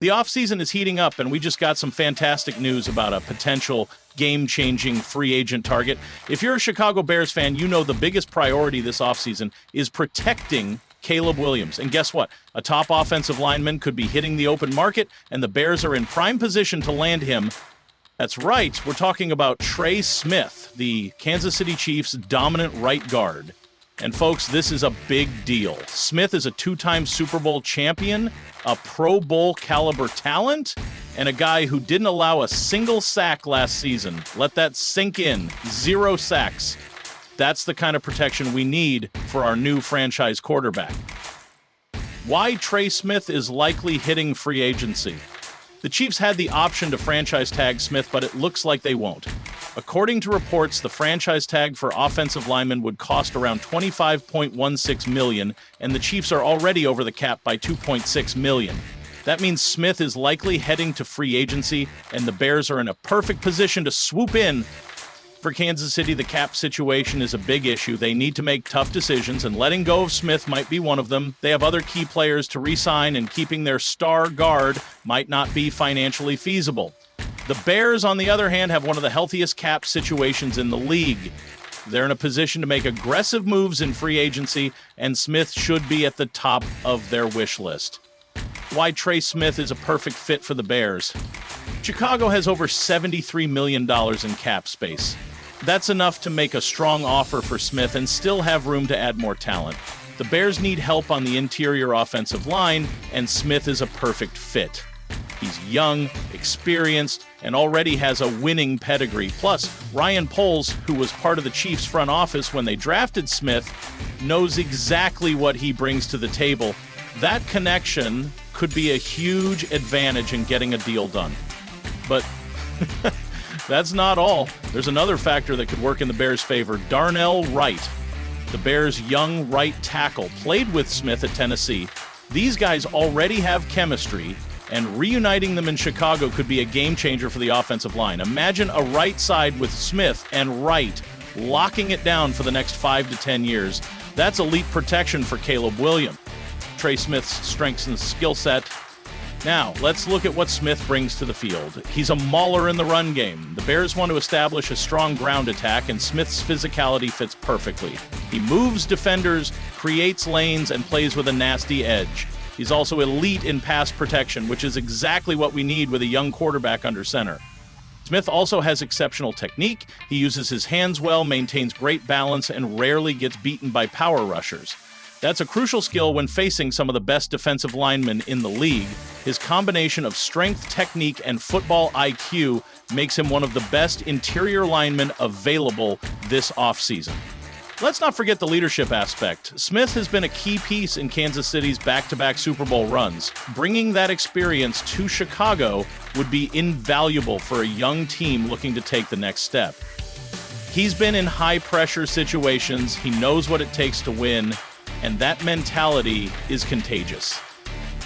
The offseason is heating up, and we just got some fantastic news about a potential game-changing free agent target. If you're a Chicago Bears fan, you know the biggest priority this offseason is protecting Caleb Williams. And guess what? A top offensive lineman could be hitting the open market, and the Bears are in prime position to land him. That's right, we're talking about Trey Smith, the Kansas City Chiefs' dominant right guard. And folks, this is a big deal. Smith is a two-time Super Bowl champion, a Pro Bowl caliber talent, and a guy who didn't allow a single sack last season. Let that sink in. 0 sacks. That's the kind of protection we need for our new franchise quarterback. Why Trey Smith is likely hitting free agency. The Chiefs had the option to franchise tag Smith, but it looks like they won't. According to reports, the franchise tag for offensive linemen would cost around $25.16 million, and the Chiefs are already over the cap by $2.6 million. That means Smith is likely heading to free agency, and the Bears are in a perfect position to swoop in. For Kansas City, the cap situation is a big issue. They need to make tough decisions, and letting go of Smith might be one of them. They have other key players to re-sign, and keeping their star guard might not be financially feasible. The Bears, on the other hand, have one of the healthiest cap situations in the league. They're in a position to make aggressive moves in free agency, and Smith should be at the top of their wish list. Why Trey Smith is a perfect fit for the Bears. Chicago has over $73 million in cap space. That's enough to make a strong offer for Smith and still have room to add more talent. The Bears need help on the interior offensive line, and Smith is a perfect fit. He's young, experienced, and already has a winning pedigree. Plus, Ryan Poles, who was part of the Chiefs' front office when they drafted Smith, knows exactly what he brings to the table. That connection could be a huge advantage in getting a deal done. But that's not all. There's another factor that could work in the Bears' favor. Darnell Wright, the Bears' young right tackle, played with Smith at Tennessee. These guys already have chemistry, and reuniting them in Chicago could be a game changer for the offensive line. Imagine a right side with Smith and Wright locking it down for the next 5 to 10 years. That's elite protection for Caleb Williams. Trey Smith's strengths and skill set. Now, let's look at what Smith brings to the field. He's a mauler in the run game. The Bears want to establish a strong ground attack, and Smith's physicality fits perfectly. He moves defenders, creates lanes, and plays with a nasty edge. He's also elite in pass protection, which is exactly what we need with a young quarterback under center. Smith also has exceptional technique. He uses his hands well, maintains great balance, and rarely gets beaten by power rushers. That's a crucial skill when facing some of the best defensive linemen in the league. His combination of strength, technique, and football IQ makes him one of the best interior linemen available this offseason. Let's not forget the leadership aspect. Smith has been a key piece in Kansas City's back-to-back Super Bowl runs. Bringing that experience to Chicago would be invaluable for a young team looking to take the next step. He's been in high-pressure situations. He knows what it takes to win, and that mentality is contagious.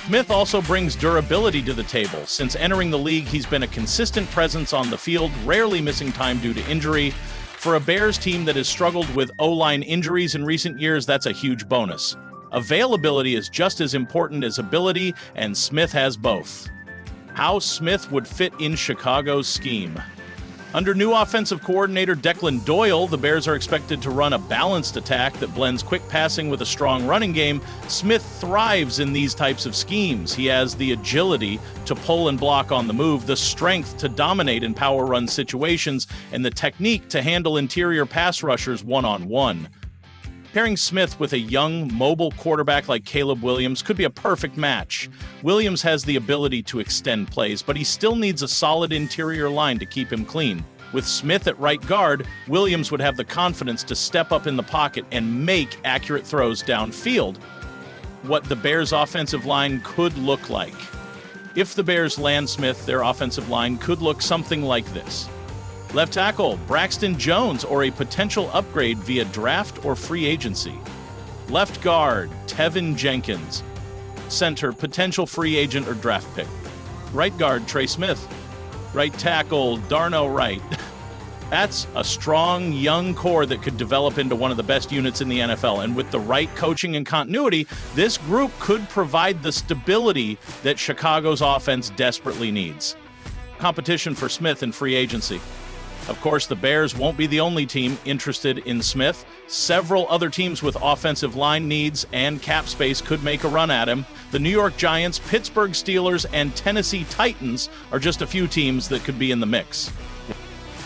Smith also brings durability to the table. Since entering the league, he's been a consistent presence on the field, rarely missing time due to injury. For a Bears team that has struggled with O-line injuries in recent years, that's a huge bonus. Availability is just as important as ability, and Smith has both. How Smith would fit in Chicago's scheme. Under new offensive coordinator Declan Doyle, the Bears are expected to run a balanced attack that blends quick passing with a strong running game. Smith thrives in these types of schemes. He has the agility to pull and block on the move, the strength to dominate in power run situations, and the technique to handle interior pass rushers one-on-one. Pairing Smith with a young, mobile quarterback like Caleb Williams could be a perfect match. Williams has the ability to extend plays, but he still needs a solid interior line to keep him clean. With Smith at right guard, Williams would have the confidence to step up in the pocket and make accurate throws downfield. What the Bears' offensive line could look like. If the Bears land Smith, their offensive line could look something like this. Left tackle, Braxton Jones, or a potential upgrade via draft or free agency. Left guard, Tevin Jenkins. Center, potential free agent or draft pick. Right guard, Trey Smith. Right tackle, Darnell Wright. That's a strong, young core that could develop into one of the best units in the NFL. And with the right coaching and continuity, this group could provide the stability that Chicago's offense desperately needs. Competition for Smith in free agency. Of course, the Bears won't be the only team interested in Smith. Several other teams with offensive line needs and cap space could make a run at him. The New York Giants, Pittsburgh Steelers, and Tennessee Titans are just a few teams that could be in the mix.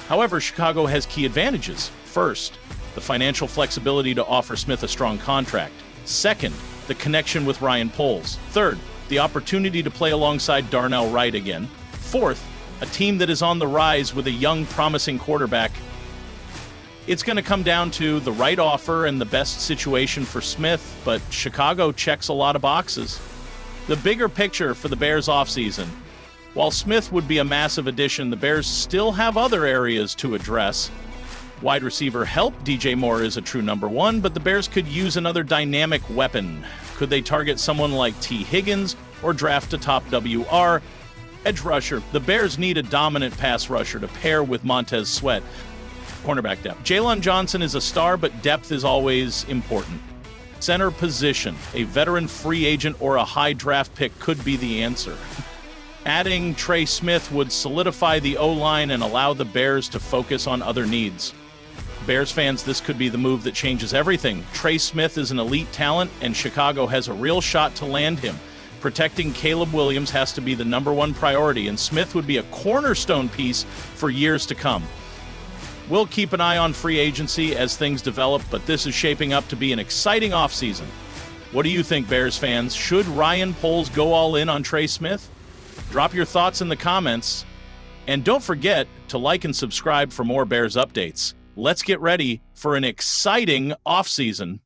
However, Chicago has key advantages. First, the financial flexibility to offer Smith a strong contract. Second, the connection with Ryan Poles. Third, the opportunity to play alongside Darnell Wright again. Fourth, a team that is on the rise with a young, promising quarterback. It's going to come down to the right offer and the best situation for Smith, but Chicago checks a lot of boxes. The bigger picture for the Bears offseason. While Smith would be a massive addition, the Bears still have other areas to address. Wide receiver help, DJ Moore is a true number one, but the Bears could use another dynamic weapon. Could they target someone like T. Higgins or draft a top WR? Edge rusher. The Bears need a dominant pass rusher to pair with Montez Sweat. Cornerback depth. Jalen Johnson is a star, but depth is always important. Center position. A veteran free agent or a high draft pick could be the answer. Adding Trey Smith would solidify the O-line and allow the Bears to focus on other needs. Bears fans, this could be the move that changes everything. Trey Smith is an elite talent, and Chicago has a real shot to land him. Protecting Caleb Williams has to be the number one priority, and Smith would be a cornerstone piece for years to come. We'll keep an eye on free agency as things develop, but this is shaping up to be an exciting offseason. What do you think, Bears fans? Should Ryan Poles go all in on Trey Smith? Drop your thoughts in the comments, and don't forget to like and subscribe for more Bears updates. Let's get ready for an exciting offseason.